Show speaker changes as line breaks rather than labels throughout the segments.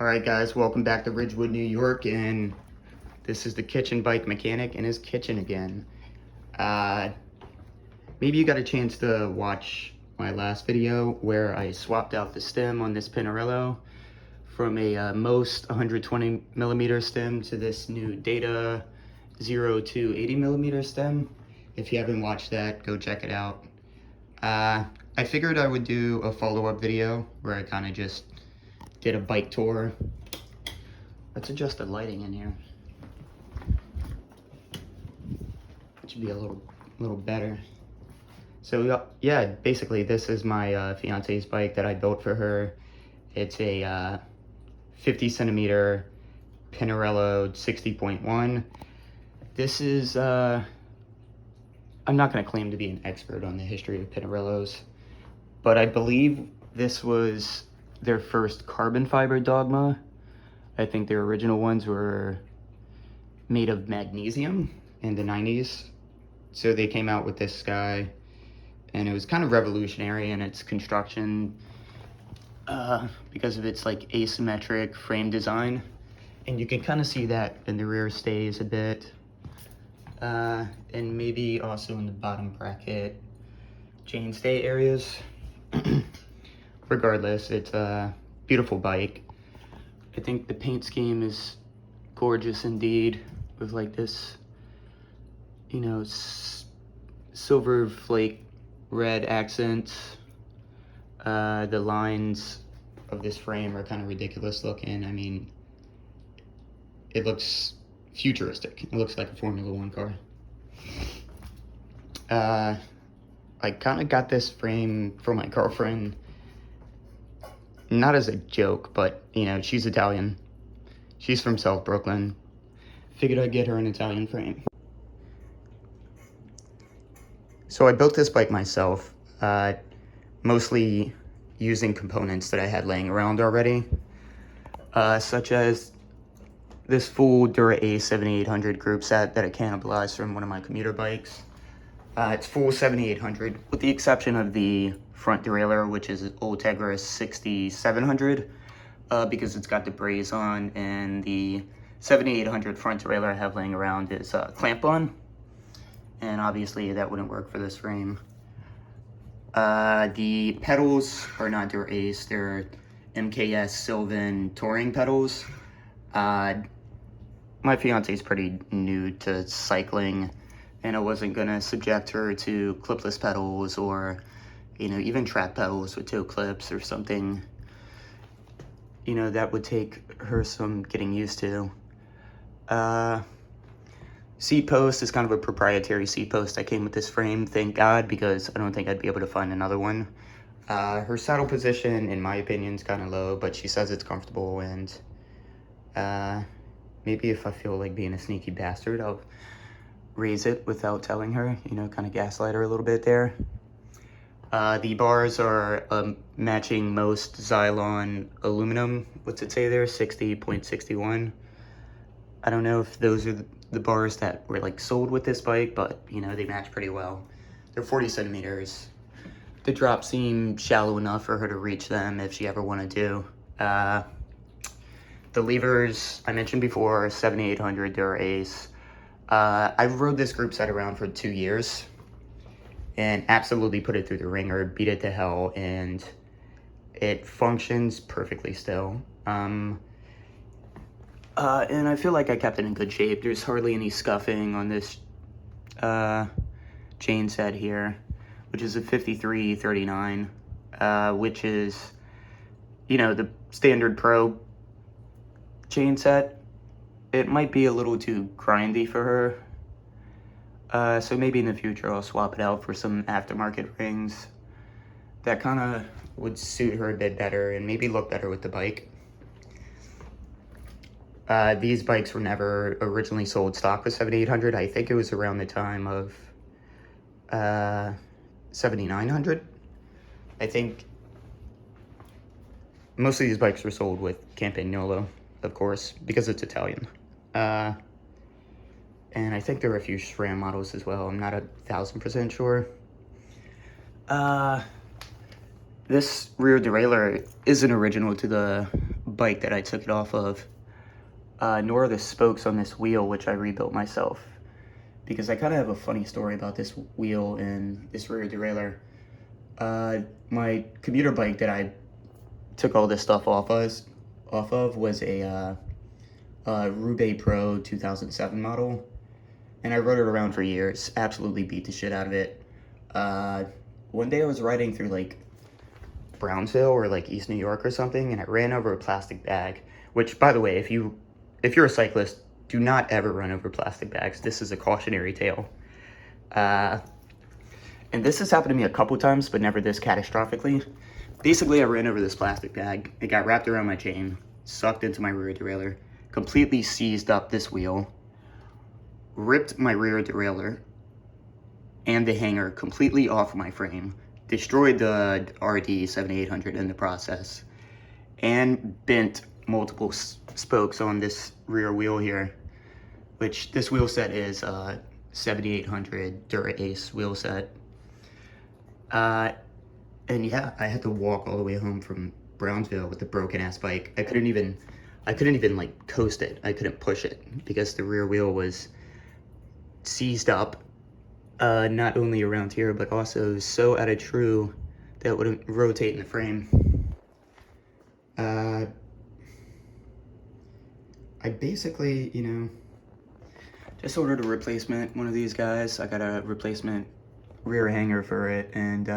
Alright guys, welcome back to Ridgewood, New York, and this is the kitchen bike mechanic in his kitchen again. Maybe you got a chance to watch my last video where I swapped out the stem on this Pinarello from a most 120 millimeter stem to this new Data 0 to 80 millimeter stem. If you haven't watched that, go check it out. I figured I would do a follow-up video where I kind of just did a bike tour. Let's adjust the lighting in here. It should be a little better. So yeah, basically this is my fiance's bike that I built for her. It's a 50 centimeter Pinarello 60.1. This is, I'm not gonna claim to be an expert on the history of Pinarellos, but I believe this was their first carbon fiber Dogma. I think their original ones were made of magnesium in the 90s. So they came out with this guy, and it was kind of revolutionary in its construction because of its like asymmetric frame design. And you can kind of see that in the rear stays a bit. And maybe also in the bottom bracket chainstay areas. Regardless, it's a beautiful bike. I think the paint scheme is gorgeous indeed, with like this, you know, silver flake red accents. The lines of this frame are kind of ridiculous looking. I mean, it looks futuristic. It looks like a Formula 1 car. I kind of got this frame for my girlfriend, not as a joke, but, you know, she's Italian. She's from South Brooklyn. Figured I'd get her an Italian frame. So I built this bike myself, mostly using components that I had laying around already, such as this full dura-ace 7800 group set that I cannibalized from one of my commuter bikes. It's full 7800, with the exception of the front derailleur, which is Ultegra 6700, because it's got the braze on, and the 7800 front derailleur I have laying around is clamp on, and obviously that wouldn't work for this frame. The pedals are not dura-ace, they're MKS Sylvan touring pedals. My fiance is pretty new to cycling, and I wasn't gonna subject her to clipless pedals or, you know, even track pedals with toe clips or something, you know, that would take her some getting used to. Seat post is kind of a proprietary seat post that came with this frame, thank God, because I don't think I'd be able to find another one. Her saddle position, in my opinion, is kind of low, but she says it's comfortable, and maybe if I feel like being a sneaky bastard, I'll raise it without telling her, you know, kind of gaslight her a little bit there. The bars are matching most Xylon aluminum. What's it say there? 60.61. I don't know if those are the bars that were like sold with this bike, but you know, they match pretty well. They're 40 centimeters. The drops seem shallow enough for her to reach them if she ever wanted to. The levers I mentioned before are 7800 dura-ace. I rode this group set around for 2 years and absolutely put it through the ringer, beat it to hell, and it functions perfectly still. And I feel like I kept it in good shape. There's hardly any scuffing on this chain set here, which is a 5339, which is, you know, the standard pro chain set. It might be a little too grindy for her, so maybe in the future I'll swap it out for some aftermarket rings that kind of would suit her a bit better and maybe look better with the bike. These bikes were never originally sold stock with 7800. I think it was around the time of 7900. I think most of these bikes were sold with Campagnolo, of course, because it's Italian. And I think there are a few SRAM models as well. I'm not 1000% sure. This rear derailleur isn't original to the bike that I took it off of, nor the spokes on this wheel, which I rebuilt myself. Because I kind of have a funny story about this wheel and this rear derailleur. My commuter bike that I took all this stuff off of was a Roubaix Pro 2007 model, and I rode it around for years. Absolutely beat the shit out of it. One day I was riding through like Brownsville or like East New York or something, and I ran over a plastic bag. Which, by the way, if you're a cyclist, do not ever run over plastic bags. This is a cautionary tale. And this has happened to me a couple times, but never this catastrophically. Basically, I ran over this plastic bag. It got wrapped around my chain, sucked into my rear derailleur, completely seized up this wheel, ripped my rear derailleur and the hanger completely off my frame, destroyed the RD 7800 in the process, and bent multiple spokes on this rear wheel here, which this wheel set is 7800 dura-ace wheel set. And yeah, I had to walk all the way home from Brownsville with the broken ass bike. I couldn't even like coast it. I couldn't push it because the rear wheel was seized up, not only around here, but also so out of true that it wouldn't rotate in the frame. I basically, just ordered a replacement, one of these guys. I got a replacement rear hanger for it, and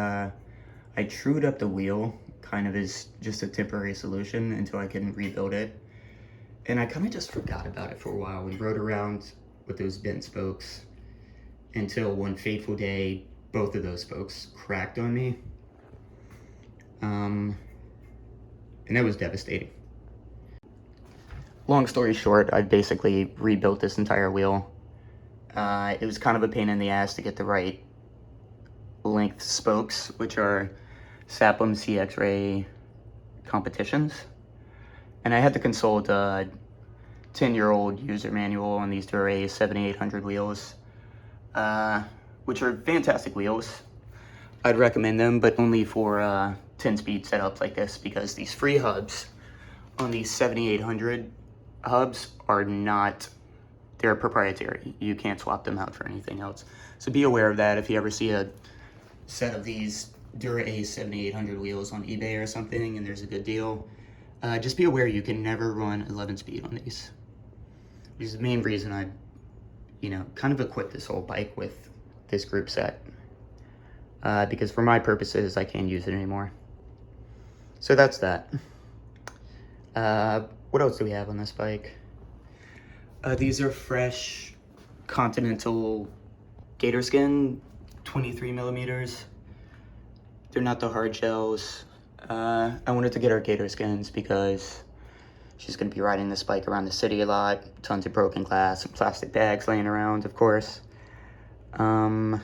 I trued up the wheel kind of as just a temporary solution until I can rebuild it. And I kind of just forgot about it for a while and rode around with those bent spokes until one fateful day, both of those spokes cracked on me. And that was devastating. Long story short, I basically rebuilt this entire wheel. It was kind of a pain in the ass to get the right length spokes, which are Saplum CX-Ray competitions. And I had to consult a 10-year-old user manual on these dura-ace 7800 wheels, which are fantastic wheels. I'd recommend them, but only for 10-speed setups like this, because these free hubs on these 7800 hubs are not, they're proprietary. You can't swap them out for anything else. So be aware of that if you ever see a set of these dura-ace 7800 wheels on eBay or something and there's a good deal. Just be aware you can never run 11 speed on these. Which is the main reason I, kind of equipped this whole bike with this group set. Because for my purposes, I can't use it anymore. So that's that. What else do we have on this bike? These are fresh Continental gator skin, 23 millimeters. They're not the hard shells. I wanted to get her gator skins because she's going to be riding this bike around the city a lot. Tons of broken glass and plastic bags laying around, of course. Oh,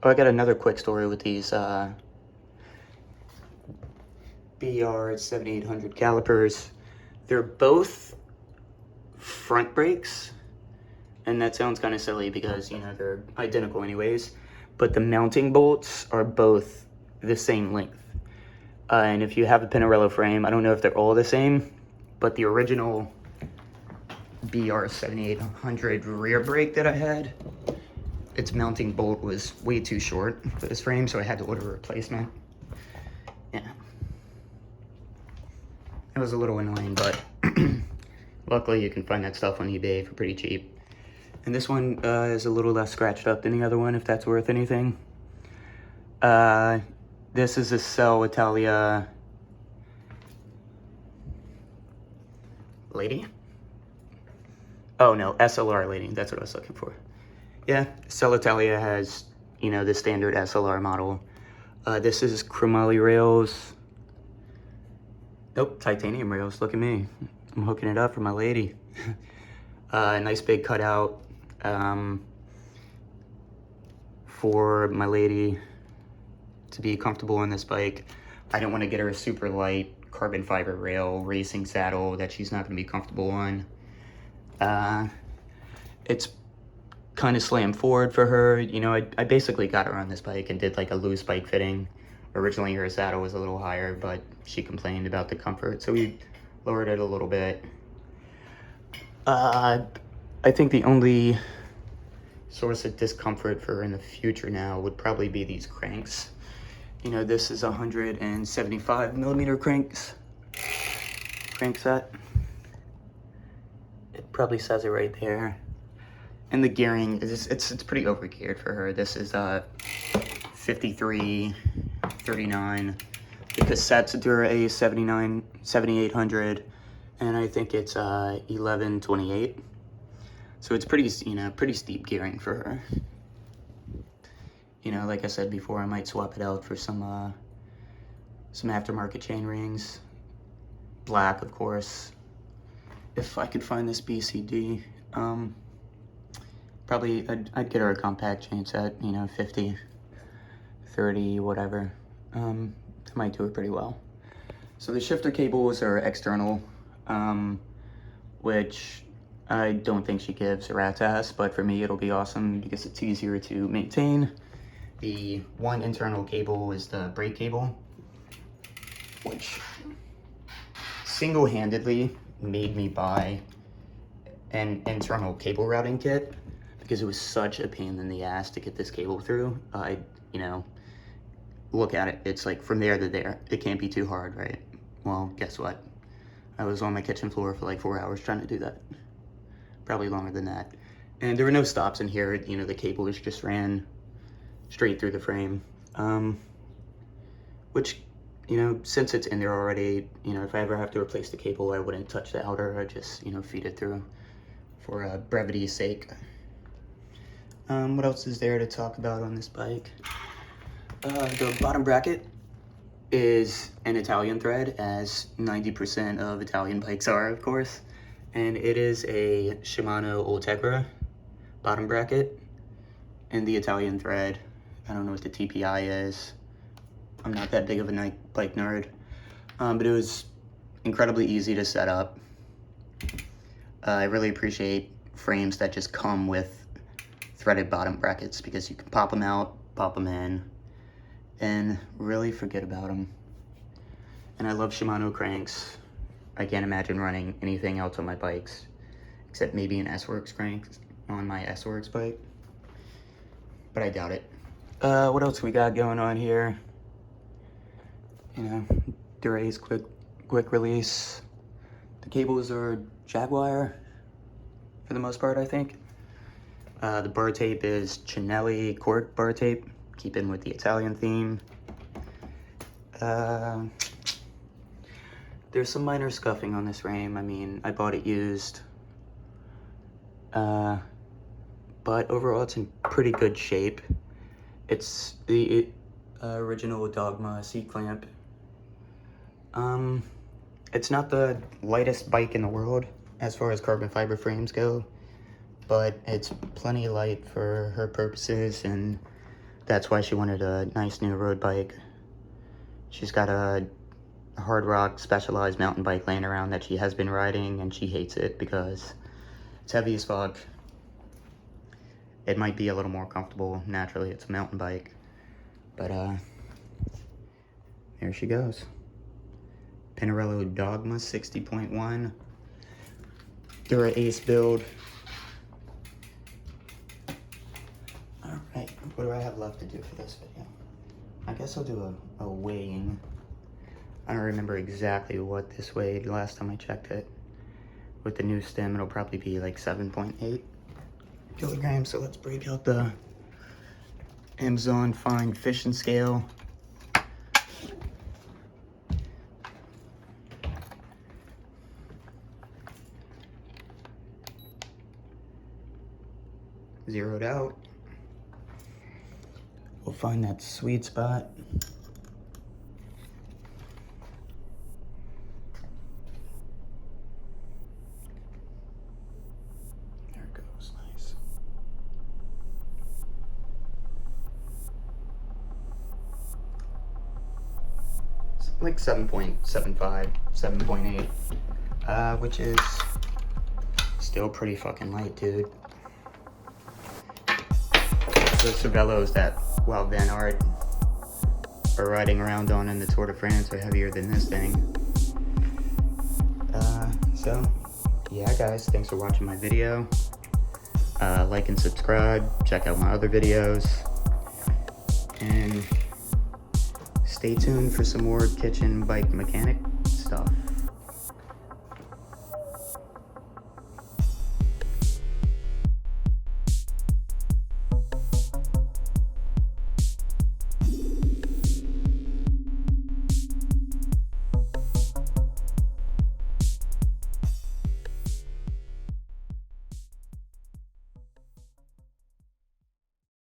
I got another quick story with these BR 7800 calipers. They're both front brakes, and that sounds kind of silly because, they're identical anyways, but the mounting bolts are both the same length. And if you have a Pinarello frame, I don't know if they're all the same, but the original BR 7800 rear brake that I had, its mounting bolt was way too short for this frame, so I had to order a replacement. Yeah. It was a little annoying, but luckily you can find that stuff on eBay for pretty cheap. And this one is a little less scratched up than the other one, if that's worth anything. This is a Cell Italia lady. Oh no, SLR lady, that's what I was looking for. Yeah, Cell Italia has, the standard SLR model. This is chromoly rails. Nope, titanium rails, look at me. I'm hooking it up for my lady. Nice big cutout for my lady to be comfortable on this bike. I don't want to get her a super light carbon fiber rail racing saddle that she's not going to be comfortable on. It's kind of slammed forward for her. I basically got her on this bike and did like a loose bike fitting. Originally her saddle was a little higher, but she complained about the comfort, so we lowered it a little bit. I think the only source of discomfort for her in the future now would probably be these cranks. You know, this is 175 millimeter crank set. It probably says it right there. And the gearing is, it's pretty over geared for her. This is 53, 39. The cassette's dura-ace 7800, and I think it's 1128. So it's pretty, you know, pretty steep gearing for her. You know, like I said before, I might swap it out for some aftermarket chain rings. Black, of course. If I could find this BCD, probably I'd get her a compact chain set, you know, 50, 30, whatever. That might do it pretty well. So the shifter cables are external, which I don't think she gives a rat's ass, but for me it'll be awesome because it's easier to maintain. The one internal cable is the brake cable, which single-handedly made me buy an internal cable routing kit because it was such a pain in the ass to get this cable through. You know, look at it, it's like from there to there. It can't be too hard, right? Well, guess what? I was on my kitchen floor for like 4 hours trying to do that. Probably longer than that. And there were no stops in here, you know, the cables just ran straight through the frame. Which, you know, since it's in there already, you know, if I ever have to replace the cable, I wouldn't touch the outer, I'd just, you know, feed it through for brevity's sake. What else is there to talk about on this bike? The bottom bracket is an Italian thread, as 90% of Italian bikes are, of course. And it is a Shimano Ultegra bottom bracket. And the Italian thread, I don't know what the TPI is. I'm not that big of a bike nerd. But it was incredibly easy to set up. I really appreciate frames that just come with threaded bottom brackets because you can pop them out, pop them in, and really forget about them. And I love Shimano cranks. I can't imagine running anything else on my bikes, except maybe an S-Works crank on my S-Works bike, but I doubt it. What else we got going on here? You know, dura-ace quick release. The cables are Jaguar, for the most part, I think. The bar tape is Cinelli cork bar tape, keeping with the Italian theme. There's some minor scuffing on this frame. I mean, I bought it used. But overall, it's in pretty good shape. It's the original Dogma seat clamp. It's not the lightest bike in the world as far as carbon fiber frames go, but it's plenty light for her purposes, and that's why she wanted a nice new road bike. She's got a Hard Rock Specialized mountain bike laying around that she has been riding, and she hates it because it's heavy as fuck. It might be a little more comfortable. Naturally, it's a mountain bike. But, there she goes. Pinarello Dogma 60.1. Dura-ace build. Alright, what do I have left to do for this video? I guess I'll do a weighing. I don't remember exactly what this weighed last time I checked it. With the new stem, it'll probably be like 7.8 kilograms. So let's break out the Amazon Fine Fishing Scale. Zeroed out. We'll find that sweet spot. There it goes, nice. It's like 7.75, 7.8, which is still pretty fucking light, dude. The Cervelos that Wild Van Art are riding around on in the Tour de France are heavier than this thing. So, yeah guys, thanks for watching my video. Like and subscribe, check out my other videos, and stay tuned for some more kitchen bike mechanic